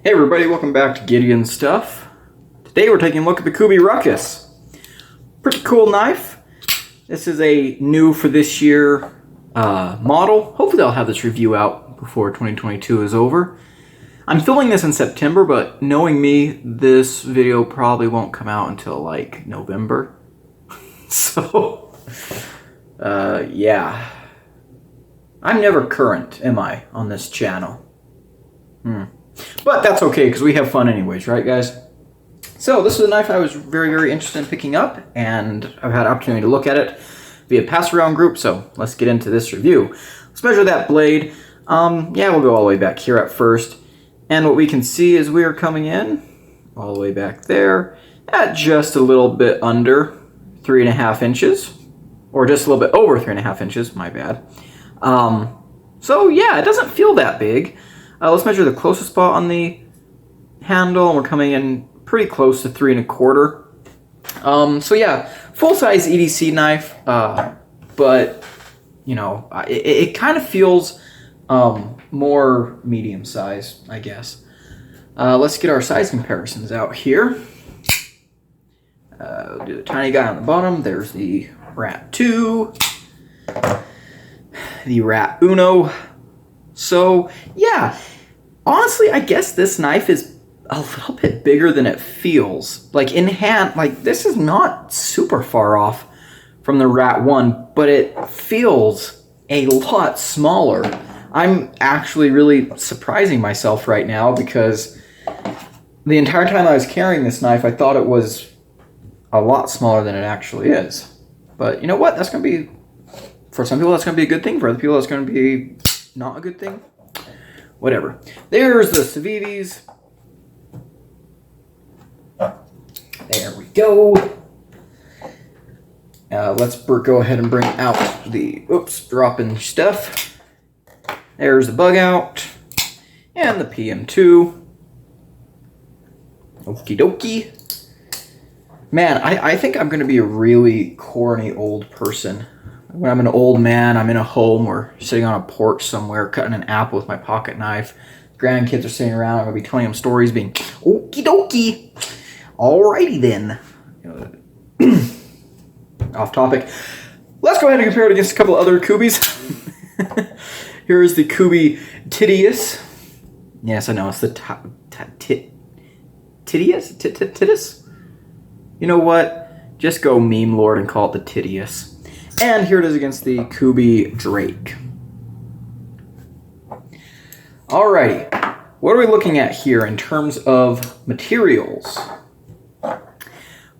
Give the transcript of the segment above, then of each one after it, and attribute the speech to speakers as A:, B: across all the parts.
A: Hey everybody, welcome back to Gideon Stuff. Today we're taking a look at the Kubey Ruckus. Pretty cool knife. This is a new for this year model. Hopefully I'll have this review out before 2022 is over. I'm filming this in September, but knowing me, this video probably won't come out until like November. So, yeah. I'm never current, am I, on this channel? But that's okay, because we have fun anyways, right guys? So this is a knife I was very interested in picking up, and I've had an opportunity to look at it via pass-around group, so let's get into this review. Let's measure that blade. Yeah, we'll go all the way back here at first. And what we can see is we are coming in all the way back there at just a little bit under 3.5 inches. Or just a little bit over 3.5 inches, my bad. So yeah, it doesn't feel that big. Let's measure the closest spot on the handle, and we're coming in pretty close to 3.25. So yeah, full-size EDC knife, but you know, it kind of feels more medium size, I guess. Let's get our size comparisons out here. We'll do the tiny guy on the bottom. There's the Rat 2, the Rat Uno. So yeah, honestly, I guess this knife is a little bit bigger than it feels. Like in hand, like this is not super far off from the Rat 1, but it feels a lot smaller. I'm actually really surprising myself right now, because the entire time I was carrying this knife, I thought it was a lot smaller than it actually is. But you know what? That's going to be, for some people, that's going to be a good thing. For other people, that's going to be not a good thing. Whatever. There's the Civivis. There we go. Let's go ahead and bring out the, dropping stuff. There's the bug out. And the PM2. Okie dokie. Man, I think I'm going to be a really corny old person. When I'm an old man, I'm in a home or sitting on a porch somewhere cutting an apple with my pocket knife. Grandkids are sitting around. I'm going to be telling them stories being, okie dokie. Alrighty then. Off topic. Let's go ahead and compare it against a couple other Kubeys. Here's the Kubeyness. Yes, I know, it's the Titius? You know what? Just go meme lord and call it the Titius. And here it is against the Kubey Drake. Alrighty. What are we looking at here in terms of materials?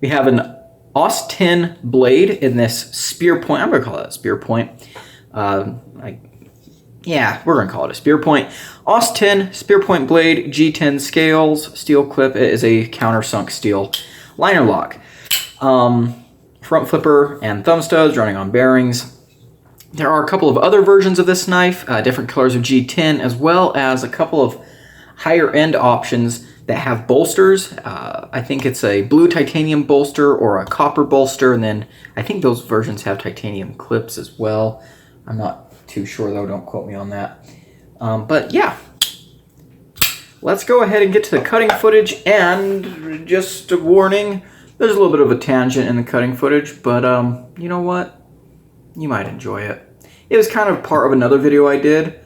A: We have an Aus 10 blade in this spear point. I'm going to call that a spear point. Yeah, we're going to call it a spear point. Aus 10 spear point blade, G10 scales, steel clip. It is a countersunk steel liner lock. Front flipper and thumb studs running on bearings. There are a couple of other versions of this knife, different colors of G10, as well as a couple of higher end options that have bolsters. I think it's a blue titanium bolster or a copper bolster, and then I think those versions have titanium clips as well. I'm not too sure though, don't quote me on that. But yeah, let's go ahead and get to the cutting footage, and just a warning, there's a little bit of a tangent in the cutting footage, but you know what? You might enjoy it. It was kind of part of another video I did.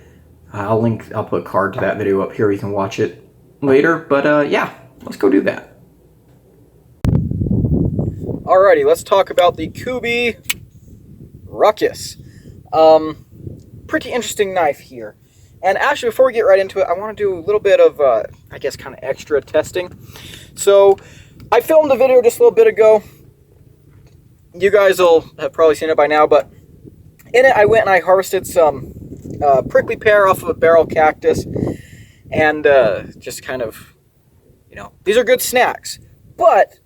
A: I'll put a card to that video up here. You can watch it later, but yeah, let's go do that. Alrighty, let's talk about the Kubey Ruckus. Pretty interesting knife here. And actually, before we get right into it, I want to do a little bit of, I guess, kind of extra testing. So, I filmed a video just a little bit ago. You guys will have probably seen it by now, but in it I went and I harvested some prickly pear off of a barrel cactus, and just kind of, you know, these are good snacks. But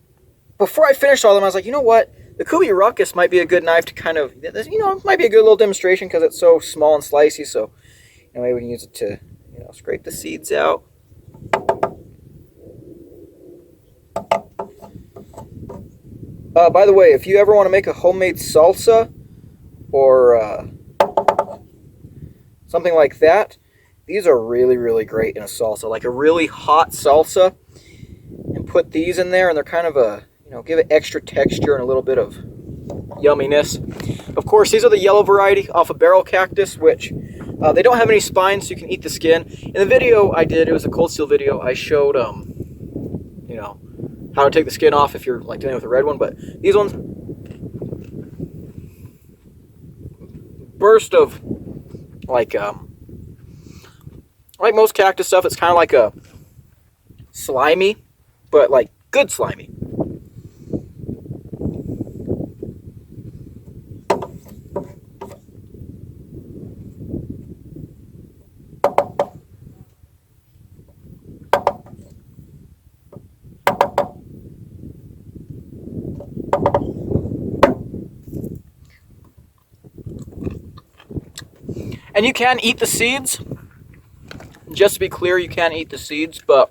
A: before I finished all of them, I was like, you know what? The Kubey Ruckus might be a good knife to kind of, you know, it might be a good little demonstration because it's so small and slicey, so you know, maybe we can use it to, you know, scrape the seeds out. By the way, if you ever want to make a homemade salsa or something like that, These are really, really great in a salsa, like a really hot salsa. And put these in there, and they're kind of a, you know, give it extra texture and a little bit of yumminess. Of course, these are the yellow variety off a barrel cactus, which they don't have any spines, so you can eat the skin. In the video I did, it was a cold steel video, I showed, you know, how to take the skin off if you're like dealing with a red one, but these ones, burst of like most cactus stuff, it's kind of like a slimy, but like good slimy. And you can eat the seeds. Just to be clear, you can eat the seeds, but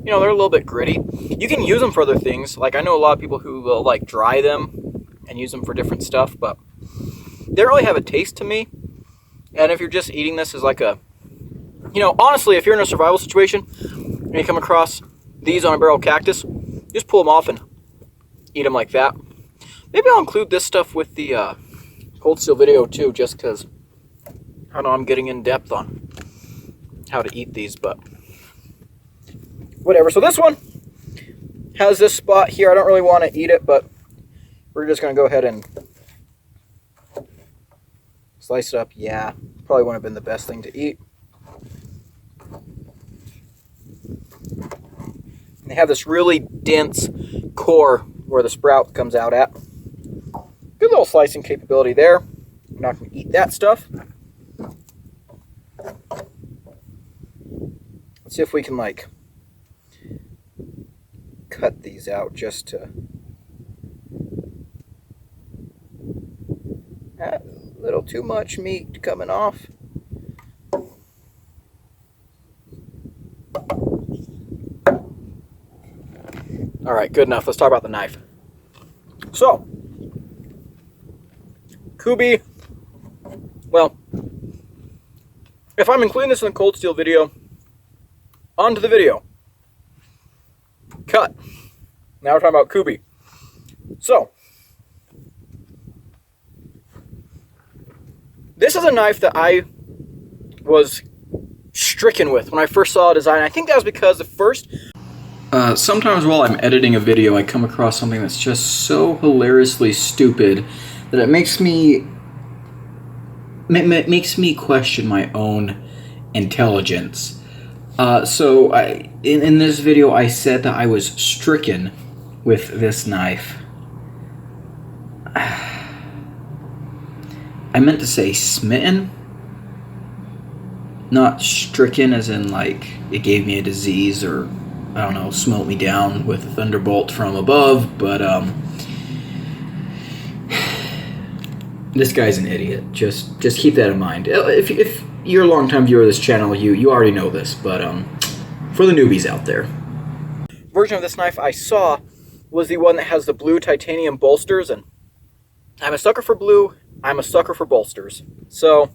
A: you know, they're a little bit gritty. You can use them for other things. Like, I know a lot of people who will like dry them and use them for different stuff, but they don't really have a taste to me. And if you're just eating this as like a, you know, honestly, if you're in a survival situation and you come across these on a barrel cactus, just pull them off and eat them like that. Maybe I'll include this stuff with the cold steel video too, just because I know I'm getting in depth on how to eat these, but whatever. So this one has this spot here. I don't really want to eat it, but we're just going to go ahead and slice it up. Yeah, probably wouldn't have been the best thing to eat. And they have this really dense core where the sprout comes out at. Good little slicing capability there. I'm not going to eat that stuff. Let's see if we can like cut these out just to a little too much meat coming off. All right, good enough. Let's talk about the knife. So, Kubey, well, if I'm including this in the cold steel video, onto the video. Cut. Now we're talking about Kubey. So, this is a knife that I was stricken with when I first saw a design. I think that was because the first... sometimes while I'm editing a video, I come across something that's just so hilariously stupid that it makes me question my own intelligence. So in this video, I said that I was stricken with this knife. I meant to say smitten, not stricken as in like it gave me a disease or, I don't know, smote me down with a thunderbolt from above, but this guy's an idiot. Just keep that in mind. If you're a long-time viewer of this channel, you already know this, but for the newbies out there. Version of this knife I saw was the one that has the blue titanium bolsters, and I'm a sucker for blue, I'm a sucker for bolsters. So,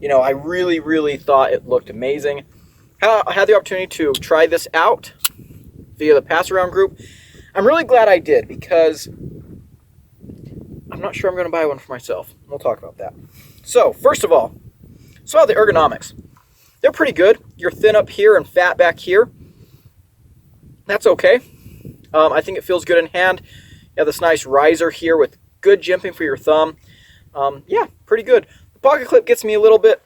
A: you know, I really, really thought it looked amazing. I had the opportunity to try this out via the pass-around group. I'm really glad I did, because I'm not sure I'm going to buy one for myself. We'll talk about that. So, first of all, so the ergonomics. They're pretty good. You're thin up here and fat back here. That's okay. I think it feels good in hand. You have this nice riser here with good jimping for your thumb. Yeah, pretty good. The pocket clip gets me a little bit.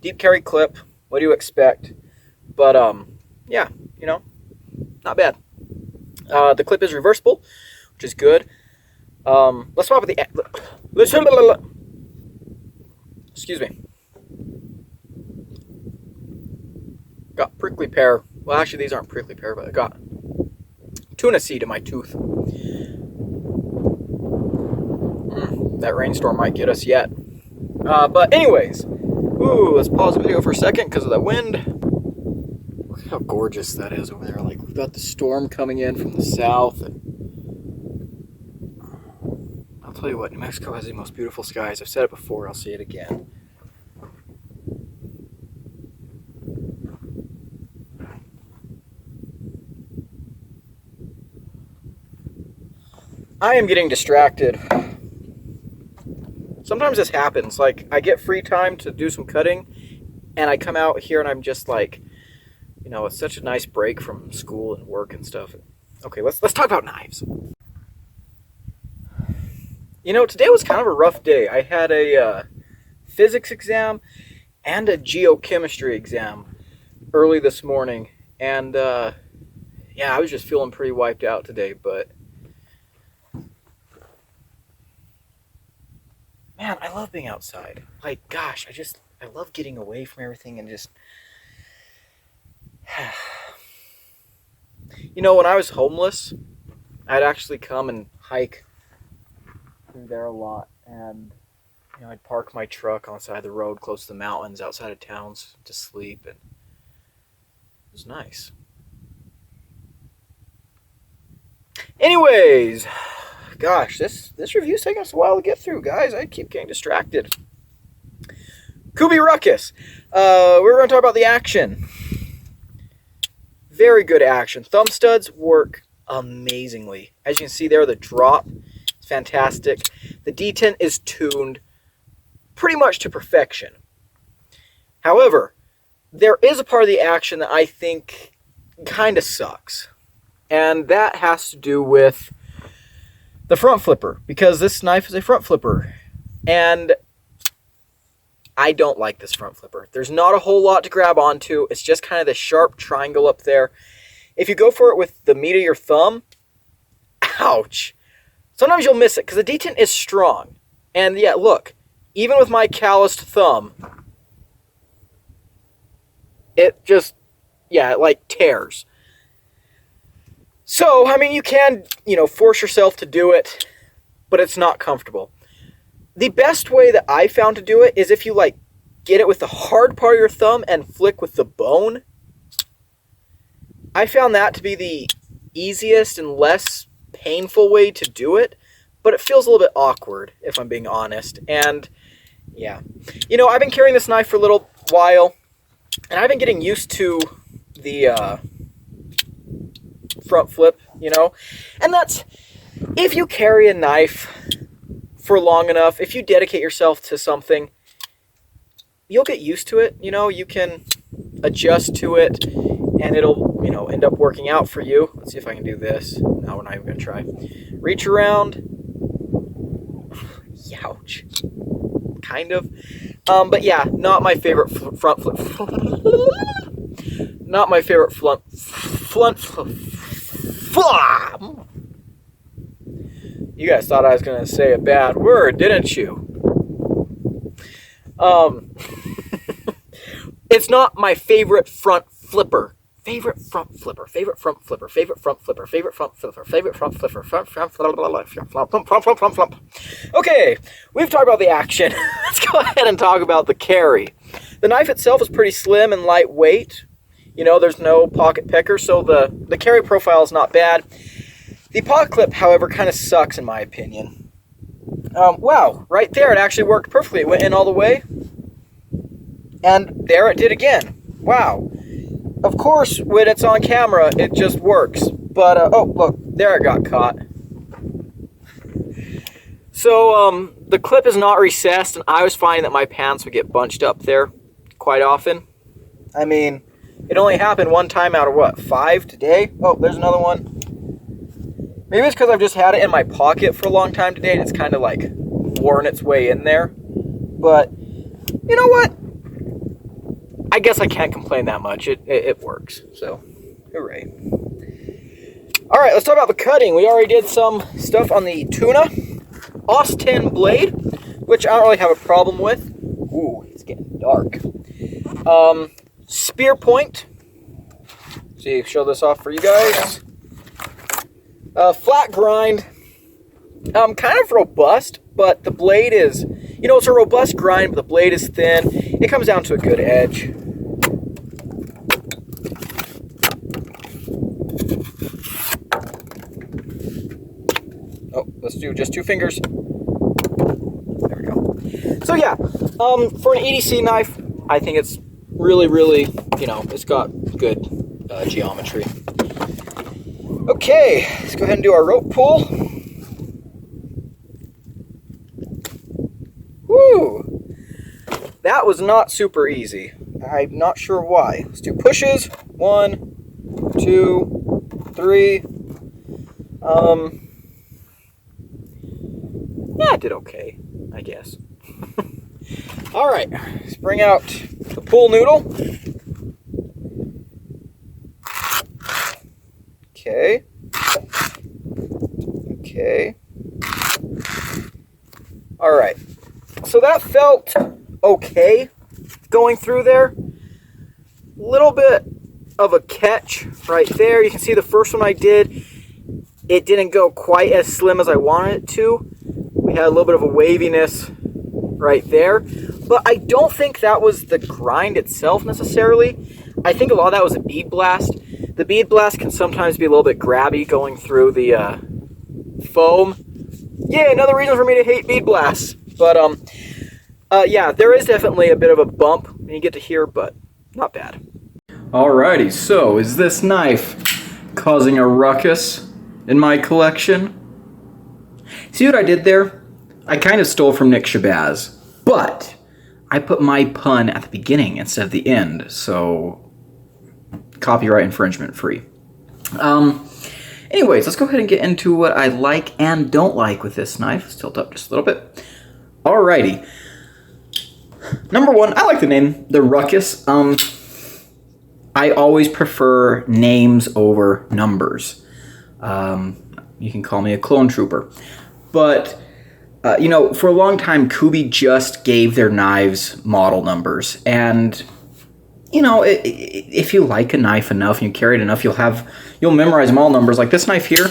A: Deep carry clip. What do you expect? But, yeah, you know, not bad. The clip is reversible, which is good. Let's swap with the... Excuse me. Got prickly pear. Well, actually, these aren't prickly pear, but I got tuna seed in my tooth. That rainstorm might get us yet. But anyways, ooh, let's pause the video for a second because of the wind. Look how gorgeous that is over there. Like, we've got the storm coming in from the south. And tell you what, New Mexico has the most beautiful skies. I've said it before, I'll say it again. I am getting distracted. Sometimes this happens. Like, I get free time to do some cutting, and I come out here and I'm just like, you know, it's such a nice break from school and work and stuff. Okay, let's talk about knives. You know, today was kind of a rough day. I had a physics exam and a geochemistry exam early this morning, and yeah, I was just feeling pretty wiped out today, but man, I love being outside. Like, gosh, I love getting away from everything and just... You know, when I was homeless, I'd actually come and hike through there a lot. And, you know, I'd park my truck on the side of the road close to the mountains outside of towns to sleep. And it was nice. Anyways... Gosh, this review's taking us a while to get through, guys. I keep getting distracted. Kubey Ruckus. We're going to talk about the action. Very good action. Thumb studs work amazingly. As you can see there, the drop is fantastic. The detent is tuned pretty much to perfection. However, there is a part of the action that I think kind of sucks. And that has to do with the front flipper, because this knife is a front flipper, and I don't like this front flipper. There's not a whole lot to grab onto. It's just kind of the sharp triangle up there. If you go for it with the meat of your thumb, ouch. Sometimes you'll miss it, because the detent is strong. And yeah, look, even with my calloused thumb, it just, yeah, it like tears. So, I mean, you can, you know, force yourself to do it, but it's not comfortable. The best way that I found to do it is if you, like, get it with the hard part of your thumb and flick with the bone. I found that to be the easiest and less painful way to do it, but it feels a little bit awkward, if I'm being honest. And, yeah. You know, I've been carrying this knife for a little while, and I've been getting used to the, front flip, you know, and that's, if you carry a knife for long enough, if you dedicate yourself to something, you'll get used to it, you know, you can adjust to it, and it'll, you know, end up working out for you. Let's see if I can do this. No, we're not even going to try. Reach around. Ouch. Kind of. But yeah, not my favorite front flip. Not my favorite front flip. You guys thought I was going to say a bad word, didn't you? It's not my favorite front flipper. Favorite front flipper. Favorite front flipper. Favorite front flipper. Favorite front flipper. Favorite front flipper. Front flip. Okay, we've talked about the action. Let's go ahead and talk about the carry. The knife itself is pretty slim and lightweight. You know, there's no pocket pecker, so the carry profile is not bad. The pocket clip, however, kind of sucks in my opinion. Wow, right there, it actually worked perfectly. It went in all the way, and there it did again. Wow. Of course, when it's on camera, it just works. But, oh, look, there it got caught. So, the clip is not recessed, and I was finding that my pants would get bunched up there quite often. I mean, it only happened one time out of, what, 5 today? Oh, there's another one. Maybe it's because I've just had it in my pocket for a long time today, and it's kind of, like, worn its way in there. But, you know what? I guess I can't complain that much. It works, so hooray. All right, let's talk about the cutting. We already did some stuff on the tuna Austin blade, which I don't really have a problem with. Ooh, it's getting dark. Spear point. See, show this off for you guys. Flat grind. Kind of robust, but the blade is, you know, it's a robust grind, but the blade is thin. It comes down to a good edge. Oh, let's do just 2 fingers. So yeah, for an EDC knife, I think it's really, really, you know, it's got good geometry. Okay, let's go ahead and do our rope pull. Woo! That was not super easy. I'm not sure why. Let's do pushes. 1, 2, 3. Yeah, I did okay, I guess. All right, let's bring out the pull noodle. Okay. Okay. All right. So that felt okay going through there. Little bit of a catch right there. You can see the first one I did, it didn't go quite as slim as I wanted it to. We had a little bit of a waviness right there. But I don't think that was the grind itself necessarily. I think a lot of that was a bead blast. The bead blast can sometimes be a little bit grabby going through the foam. Yeah, another reason for me to hate bead blasts. But yeah, there is definitely a bit of a bump when you get to here, but not bad. Alrighty, so is this knife causing a ruckus in my collection? See what I did there? I kind of stole from Nick Shabazz, but I put my pun at the beginning instead of the end, so copyright infringement free. Anyways, let's go ahead and get into what I like and don't like with this knife. Let's tilt up just a little bit. Alrighty. Number one, I like the name, the Ruckus. I always prefer names over numbers. You can call me a clone trooper. But, you know, for a long time, Kubey just gave their knives model numbers. And, you know, if you like a knife enough and you carry it enough, you'll memorize model numbers. Like this knife here,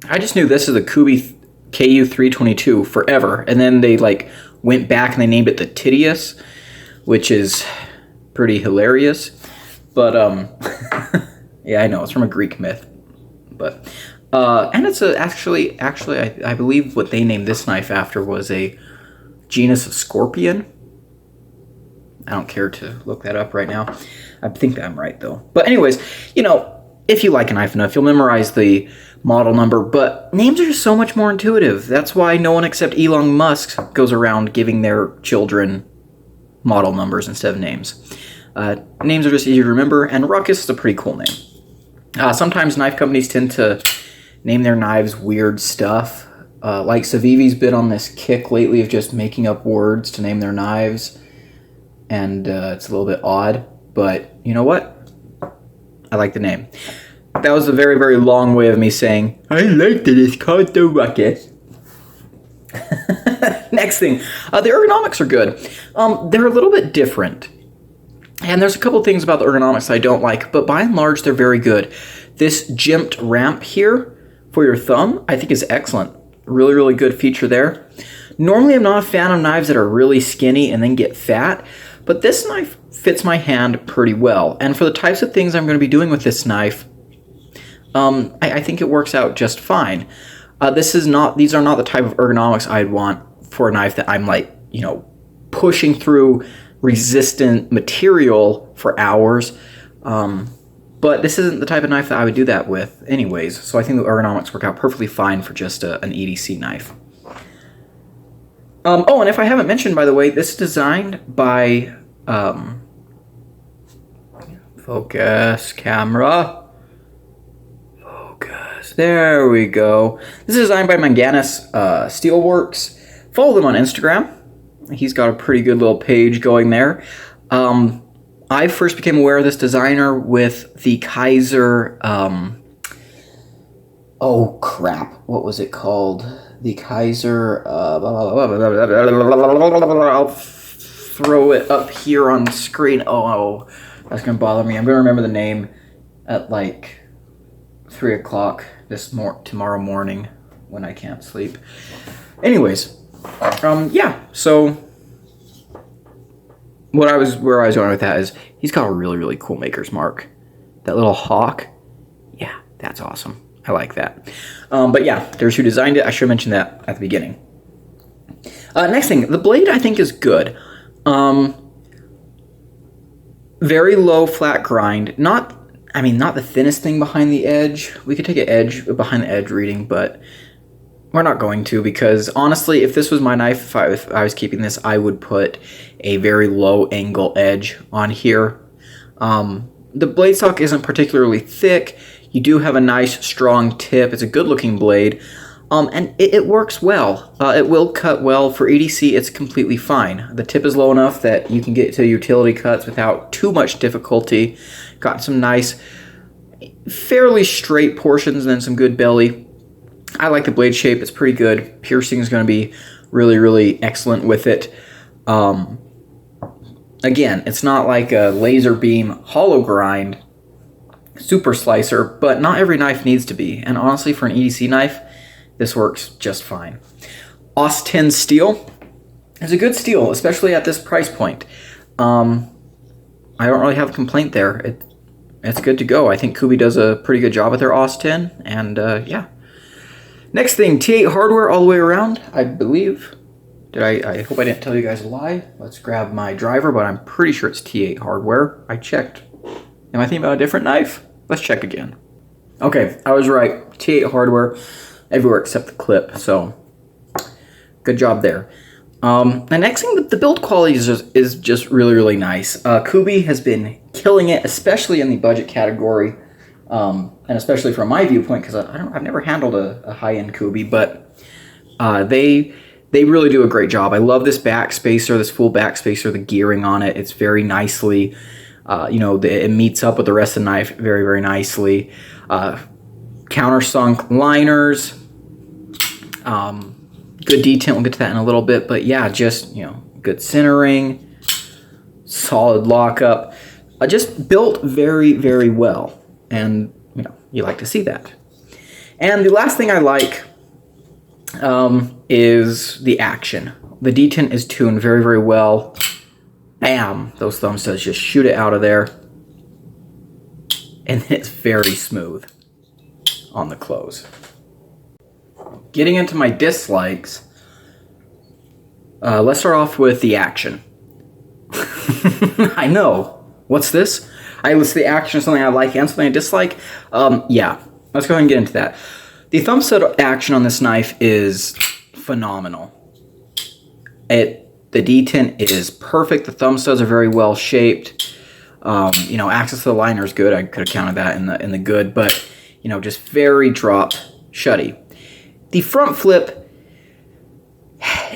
A: I just knew this is a Kubey KU322 forever. And then they, like, went back and they named it the Titius, which is pretty hilarious. But, yeah, I know, it's from a Greek myth. But, and it's actually, I believe what they named this knife after was a genus of scorpion. I don't care to look that up right now. I think I'm right, though. But anyways, you know, if you like a knife enough, you'll memorize the model number. But names are just so much more intuitive. That's why no one except Elon Musk goes around giving their children model numbers instead of names. Names are just easier to remember, and Ruckus is a pretty cool name. Sometimes knife companies tend to name their knives weird stuff. Like Civivi's been on this kick lately of just making up words to name their knives. And it's a little bit odd, but you know what? I like the name. That was a very, very long way of me saying, I like that it's called the Ruckus. Next thing, the ergonomics are good. They're a little bit different. And there's a couple things about the ergonomics I don't like, but by and large, they're very good. This jimped ramp here for your thumb, I think is excellent. Really, really good feature there. Normally, I'm not a fan of knives that are really skinny and then get fat, but this knife fits my hand pretty well. And for the types of things I'm going to be doing with this knife, I think it works out just fine. These are not the type of ergonomics I'd want for a knife that I'm like, you know, pushing through resistant material for hours. But this isn't the type of knife that I would do that with anyways. So I think the ergonomics work out perfectly fine for just an EDC knife. Oh, and if I haven't mentioned, by the way, this is designed by, focus, camera, focus, there we go. This is designed by Manganus Steelworks. Follow them on Instagram. He's got a pretty good little page going there. I first became aware of this designer with the Kaiser, oh crap, what was it called? The Kaiser, I'll throw it up here on the screen. Oh, that's going to bother me. I'm going to remember the name at like 3 o'clock tomorrow morning when I can't sleep. Anyways, yeah, so where I was going with that is he's got a really, really cool maker's mark. That little hawk, yeah, that's awesome. I like that. But yeah, there's who designed it. I should have mentioned that at the beginning. Next thing, the blade I think is good. Very low flat grind. Not the thinnest thing behind the edge. We could take an edge behind the edge reading, but we're not going to, because honestly, if this was my knife, if I was keeping this, I would put a very low angle edge on here. The blade stock isn't particularly thick. You do have a nice strong tip. It's a good looking blade. And it works well. It will cut well. For EDC, it's completely fine. The tip is low enough that you can get to utility cuts without too much difficulty. Got some nice, fairly straight portions and then some good belly. I like the blade shape. It's pretty good. Piercing is going to be really, really excellent with it. Again, it's not like a laser beam hollow grind super slicer, but not every knife needs to be. And honestly, for an EDC knife, this works just fine. Austin steel is a good steel, especially at this price point. I don't really have a complaint there. It's good to go. I think Kubey does a pretty good job with their Austin, and yeah. Next thing, T8 hardware all the way around, I believe. I hope I didn't tell you guys a lie. Let's grab my driver, but I'm pretty sure it's T8 hardware. I checked. Am I thinking about a different knife? Let's check again. Okay, I was right. T8 hardware everywhere except the clip, so good job there. The next thing, the build quality is just really, really nice. Kubey has been killing it, especially in the budget category, and especially from my viewpoint, because I've never handled a high-end Kubey, but they really do a great job. I love this back spacer, this full back spacer, the gearing on it. It's very nicely, it meets up with the rest of the knife very, very nicely. Countersunk liners, good detent. We'll get to that in a little bit, but yeah, just good centering, solid lockup, just built very, very well, and you like to see that. And the last thing I like is the action. The detent is tuned very, very well. Bam! Those thumb studs just shoot it out of there, and then it's very smooth on the close. Getting into my dislikes, let's start off with the action. I know. What's this? I list the action, something I like and something I dislike. Yeah, let's go ahead and get into that. The thumb stud action on this knife is phenomenal. The detent is perfect. The thumb studs are very well shaped. Access to the liner is good. I could have counted that in the good, but just very drop shutty. The front flip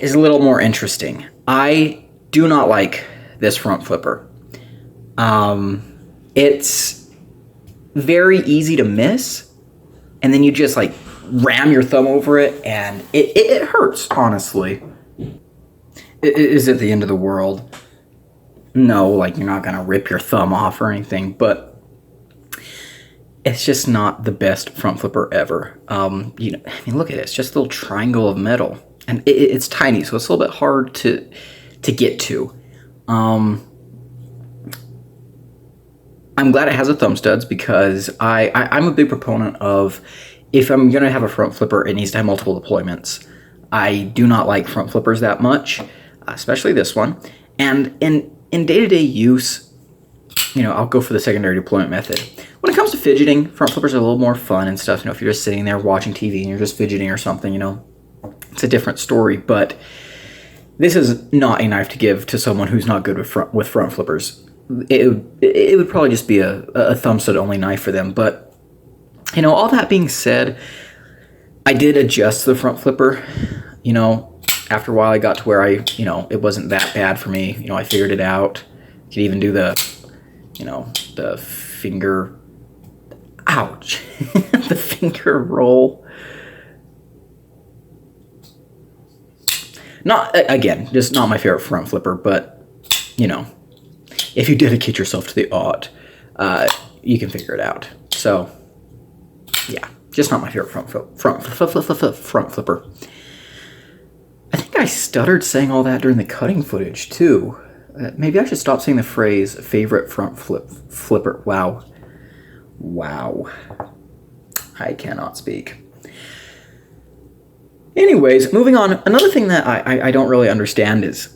A: is a little more interesting. I do not like this front flipper. It's very easy to miss, and then you just ram your thumb over it, and it hurts, honestly. Is it the end of the world? No, you're not gonna rip your thumb off or anything, but it's just not the best front flipper ever. Look at it. It's just a little triangle of metal, and it's tiny, so it's a little bit hard to get to. I'm glad it has a thumb studs, because I'm a big proponent of, if I'm gonna have a front flipper, it needs to have multiple deployments. I do not like front flippers that much, especially this one. And in day-to-day use, I'll go for the secondary deployment method. When it comes to fidgeting, front flippers are a little more fun and stuff. If you're just sitting there watching TV and you're just fidgeting or something, it's a different story. But this is not a knife to give to someone who's not good with front flippers. It would probably just be a thumb stud only knife for them. But all that being said, I did adjust the front flipper. After a while, I got to where it wasn't that bad for me. I figured it out. Could even do the finger, ouch, the finger roll. Just not my favorite front flipper, but, if you dedicate yourself to the art, you can figure it out. So, yeah, just not my favorite front flipper. I think I stuttered saying all that during the cutting footage, too. Maybe I should stop saying the phrase favorite front flipper. Wow. I cannot speak. Anyways, moving on. Another thing that I don't really understand is,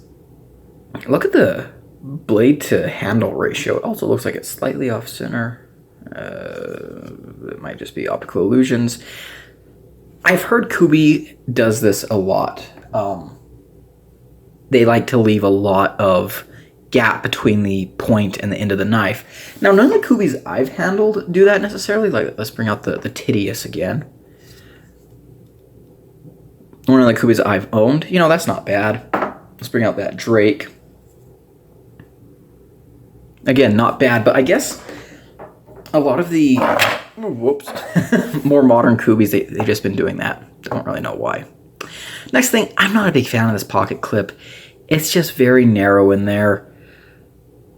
A: look at the blade to handle ratio. It also looks like it's slightly off center. It might just be optical illusions. I've heard Kubey does this a lot. They like to leave a lot of gap between the point and the end of the knife. Now, none of the Kubeys I've handled do that necessarily. Like, let's bring out the Titius again. One of the Kubeys I've owned. You know, that's not bad. Let's bring out that Drake. Again, not bad, but I guess a lot of the more modern Kubeys, they've just been doing that. Don't really know why. Next thing, I'm not a big fan of this pocket clip. It's just very narrow in there.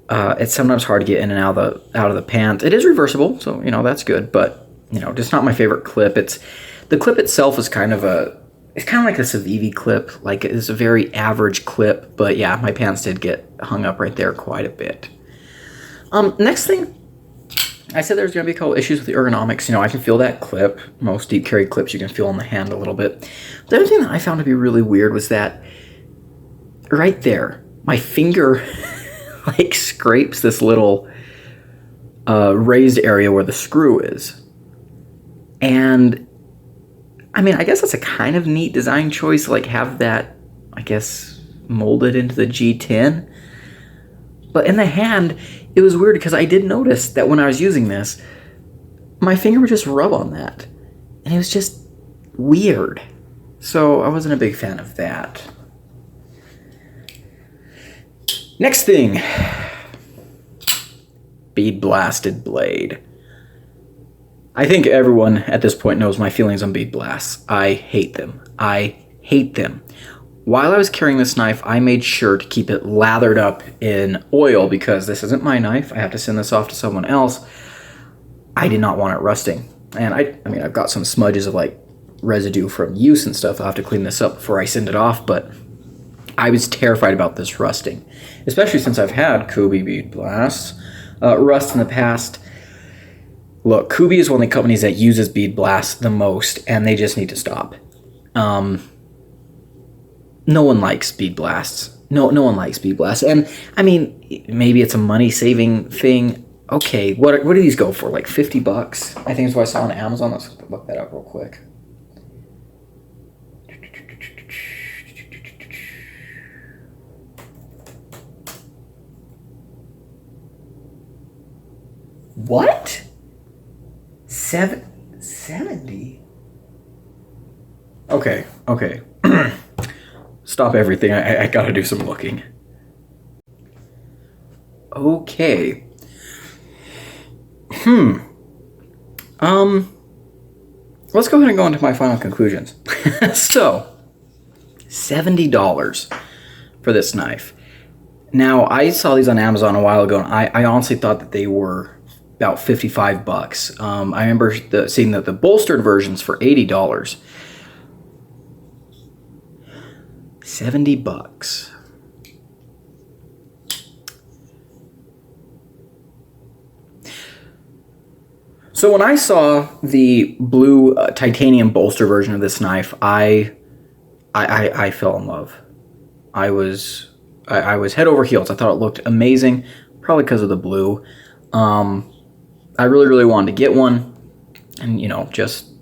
A: It's sometimes hard to get in and out of the pants. It is reversible, so you know that's good. But you know, just not my favorite clip. The clip itself is kind of like a Civivi clip. Like, it's a very average clip. But yeah, my pants did get hung up right there quite a bit. Next thing, I said there's going to be a couple issues with the ergonomics. You know, I can feel that clip. Most deep carry clips you can feel on the hand a little bit. The other thing that I found to be really weird was that right there, my finger like scrapes this little raised area where the screw is. And I mean, I guess that's a kind of neat design choice, like have that, I guess, molded into the G10. But in the hand, it was weird because I did notice that when I was using this, my finger would just rub on that. And it was just weird. So I wasn't a big fan of that. Next thing. Bead blasted blade. I think everyone at this point knows my feelings on bead blasts. I hate them. I hate them. While I was carrying this knife, I made sure to keep it lathered up in oil because this isn't my knife. I have to send this off to someone else. I did not want it rusting. And I mean, I've got some smudges of like residue from use and stuff. I'll have to clean this up before I send it off, but I was terrified about this rusting, especially since I've had Kubey bead blasts rust in the past. Look, Kubey is one of the companies that uses bead blasts the most, and they just need to stop. No one likes bead blasts. No one likes bead blasts. And, I mean, maybe it's a money-saving thing. Okay, what do these go for? Like $50? I think that's what I saw on Amazon. Let's look that up real quick. What? 70? Okay. Stop everything. I gotta do some looking. Okay. Let's go ahead and go into my final conclusions. So, $70 for this knife. Now, I saw these on Amazon a while ago, and I honestly thought that they were about $55. I remember seeing the bolstered versions for $80. $70. So when I saw the blue titanium bolster version of this knife, I fell in love. I was head over heels. I thought it looked amazing, probably because of the blue. I really wanted to get one, and you know, just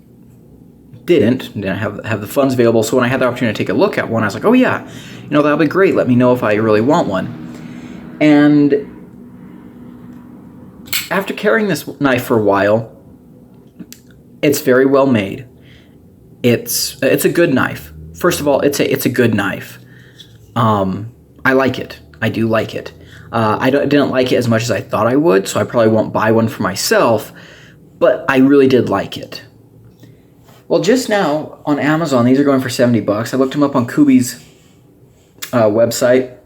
A: didn't have the funds available. So when I had the opportunity to take a look at one, I was like, oh yeah, you know, that'll be great. Let me know if I really want one. And after carrying this knife for a while, it's very well made. It's a good knife. First of all, it's a good knife. I like it. I do like it. I didn't like it as much as I thought I would, so I probably won't buy one for myself, but I really did like it. Well, just now on Amazon, these are going for $70. I looked them up on Kubey's website,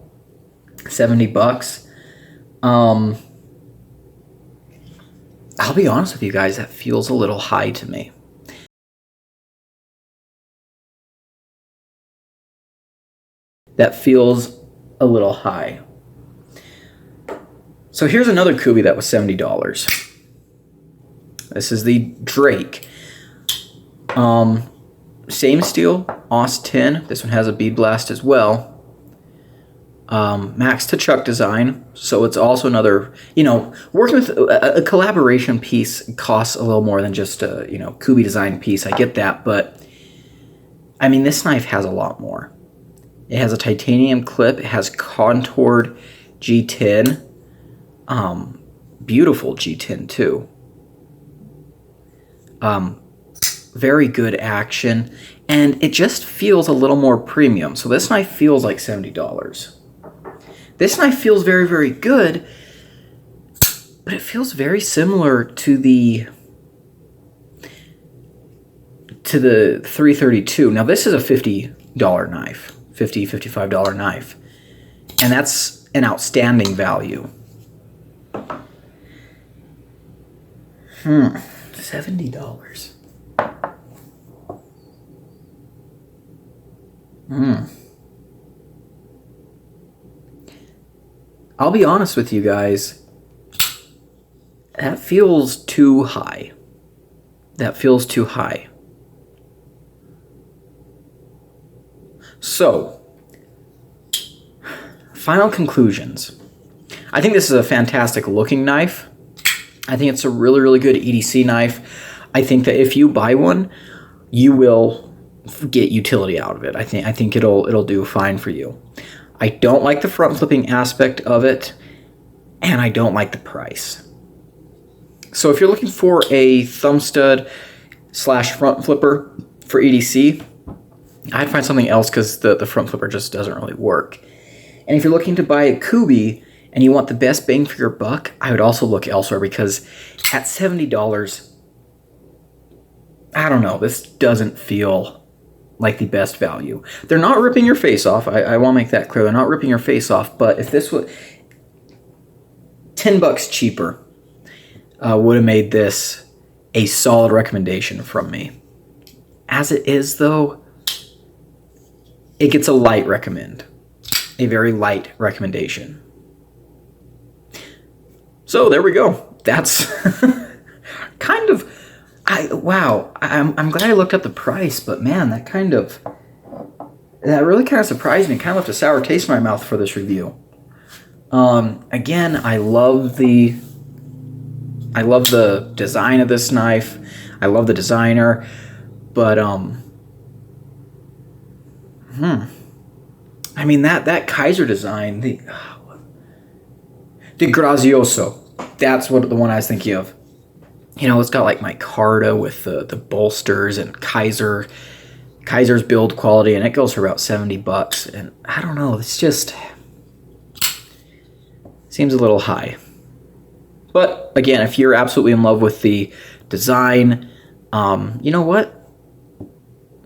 A: $70. I'll be honest with you guys, that feels a little high to me. That feels a little high. So here's another Kubey that was $70. This is the Drake. Same steel, AUS 10. This one has a bead blast as well. Max to Chuck design, so it's also another, working with a collaboration piece costs a little more than just a, Kubey design piece. I get that, but I mean, this knife has a lot more. It has a titanium clip. It has contoured G10. Beautiful G10 too. Very good action, and it just feels a little more premium. So this knife feels like $70. This knife feels very, very good, but it feels very similar to the 332. Now this is a $50 knife, $55 knife, and that's an outstanding value. $70. I'll be honest with you guys, that feels too high. That feels too high. So, final conclusions. I think this is a fantastic looking knife. I think it's a really, really good EDC knife. I think that if you buy one, you will get utility out of it. I think it'll do fine for you. I don't like the front flipping aspect of it, and I don't like the price. So if you're looking for a thumb stud / front flipper for EDC, I'd find something else because the front flipper just doesn't really work. And if you're looking to buy a Kubey and you want the best bang for your buck, I would also look elsewhere, because at $70, I don't know, this doesn't feel like the best value. They're not ripping your face off. I want to make that clear. They're not ripping your face off, but if this was $10 cheaper, would have made this a solid recommendation from me. As it is, though, it gets a light recommend. A very light recommendation. So there we go. That's kind of... Wow, I'm glad I looked up the price, but man, that really kind of surprised me. It kind of left a sour taste in my mouth for this review. Again, I love the design of this knife. I love the designer, but I mean that Kaiser design, the Grazioso. That's what the one I was thinking of. It's got like micarta with the bolsters and Kaiser's build quality, and it goes for about $70. And I don't know, it's just seems a little high. But again, if you're absolutely in love with the design, you know what?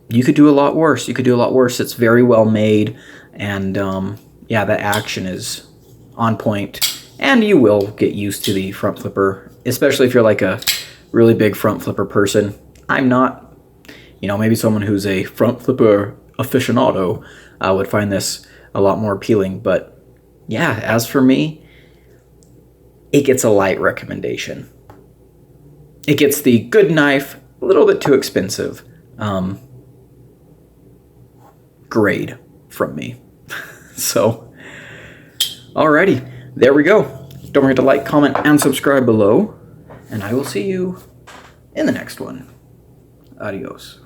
A: You could do a lot worse. It's very well made, and yeah, the action is on point, and you will get used to the front flipper, especially if you're like a really big front flipper person. I'm not. Maybe someone who's a front flipper aficionado would find this a lot more appealing. But yeah, as for me, it gets a light recommendation. It gets the good knife, a little bit too expensive grade from me. So, alrighty, there we go. Don't forget to like, comment, and subscribe below, and I will see you in the next one. Adios.